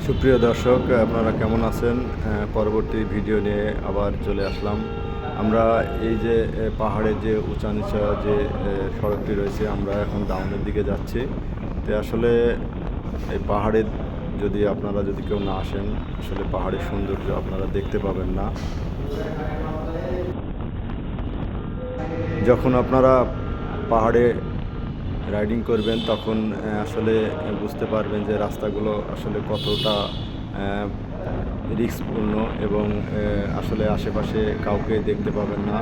সুপ্রিয় দর্শক, আপনারা কেমন আছেন? পরবর্তী ভিডিও নিয়ে আবার চলে আসলাম। আমরা এই যে পাহাড়ে যে উঁচা নিচা যে সড়কটি রয়েছে, আমরা এখন ডাউনের দিকে যাচ্ছি। তো আসলে এই পাহাড়ে আপনারা যদি কেউ না আসেন, আসলে পাহাড়ের সৌন্দর্য আপনারা দেখতে পাবেন না। যখন আপনারা পাহাড়ে রাইডিং করবেন তখন আসলে বুঝতে পারবেন যে রাস্তাগুলো আসলে কতটা রিস্কপূর্ণ এবং আসলে আশেপাশে কাউকে দেখতে পাবেন না।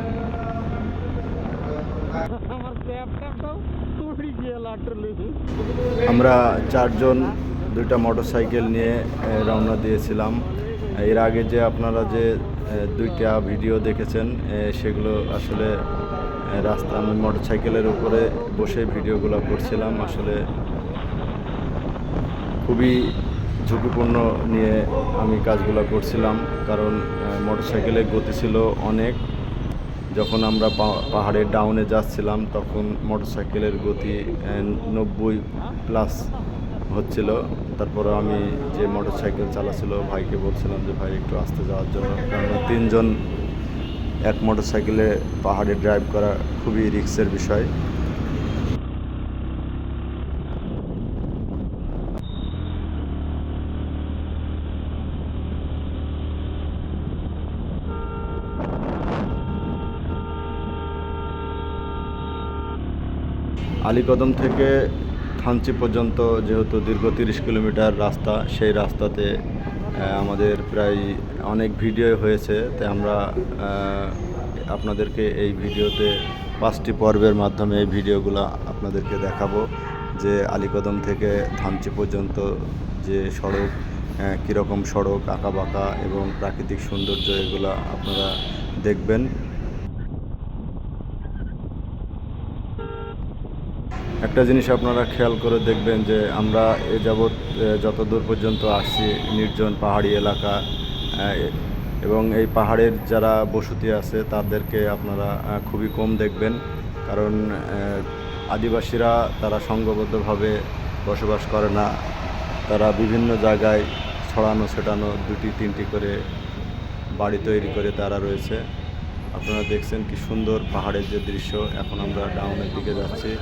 আমরা 4 জন 2টা মোটরসাইকেল নিয়ে রওনা দিয়েছিলাম। এর আগে যে আপনারা যে 2টা ভিডিও দেখেছেন, সেগুলো আসলে রাস্তা আমি মোটরসাইকেলের উপরে বসে ভিডিওগুলো করছিলাম। আসলে খুবই ঝুঁকিপূর্ণ নিয়ে আমি কাজগুলো করছিলাম, কারণ মোটরসাইকেলের গতি ছিল অনেক। যখন আমরা পাহাড়ের ডাউনে যাচ্ছিলাম তখন মোটরসাইকেলের গতি 90+ হচ্ছিল। তারপরে আমি যে মোটরসাইকেল চালাচ্ছিল ভাইকে বলছিলাম যে ভাই একটু আস্তে যাওয়ার জন্য, কারণ 3 জন এক মোটরসাইকেলে পাহাড়ে ড্রাইভ করা খুবই রিস্কের বিষয়। আলীকদম থেকে থানচি পর্যন্ত যেহেতু দীর্ঘ 30 কিলোমিটার রাস্তা, সেই রাস্তাতে আমাদের প্রায় অনেক ভিডিও হয়েছে। তাই আমরা আপনাদেরকে এই ভিডিওতে 5টি পর্বের মাধ্যমে এই ভিডিওগুলো আপনাদেরকে দেখাবো যে আলীকদম থেকে থানচি পর্যন্ত যে সড়ক, কীরকম সড়ক, আঁকাবাঁকা এবং প্রাকৃতিক সৌন্দর্য, এগুলো আপনারা দেখবেন। একটা জিনিস আপনারা খেয়াল করে দেখবেন যে আমরা এ যাবৎ যত দূর পর্যন্ত আসছি নির্জন পাহাড়ি এলাকা, এবং এই পাহাড়ের যারা বসতি আছে তাদেরকে আপনারা খুবই কম দেখবেন, কারণ আদিবাসীরা তারা সংঘবদ্ধভাবে বসবাস করে না। তারা বিভিন্ন জায়গায় ছড়ানো ছেটানো 2টি 3টি করে বাড়ি তৈরি করে তারা রয়েছে। আপনারা দেখছেন কি সুন্দর পাহাড়ের যে দৃশ্য। এখন আমরা ডাউনের দিকে যাচ্ছি।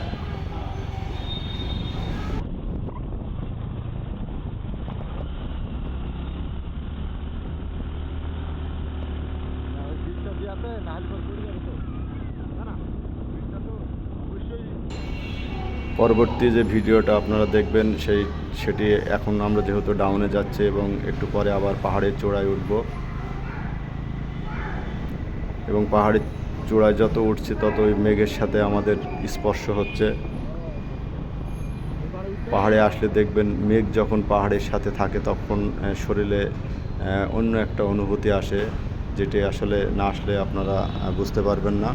পরবর্তী যে ভিডিওটা আপনারা দেখবেন সেটি এখন আমরা যেহেতু ডাউনে যাচ্ছি এবং একটু পরে আবার পাহাড়ের চূড়ায় উঠব, এবং পাহাড়ের চূড়ায় যত উঠছি ততই মেঘের সাথে আমাদের স্পর্শ হচ্ছে। পাহাড়ে আসলে দেখবেন মেঘ যখন পাহাড়ের সাথে থাকে তখন শরীরে অন্য একটা অনুভূতি আসে, যেটি আসলে না আসলে আপনারা বুঝতে পারবেন না।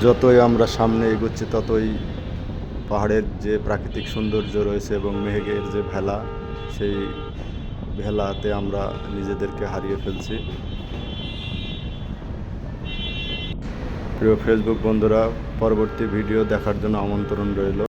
যতই আমরা সামনে এগোচ্ছি ততই পাহাড়ের যে প্রাকৃতিক সৌন্দর্য রয়েছে এবং মেঘের যে ভেলা, সেই ভেলাতে আমরা নিজেদেরকে হারিয়ে ফেলছি। প্রিয় ফেসবুক বন্ধুরা, পরবর্তী ভিডিও দেখার জন্য আমন্ত্রণ রইল।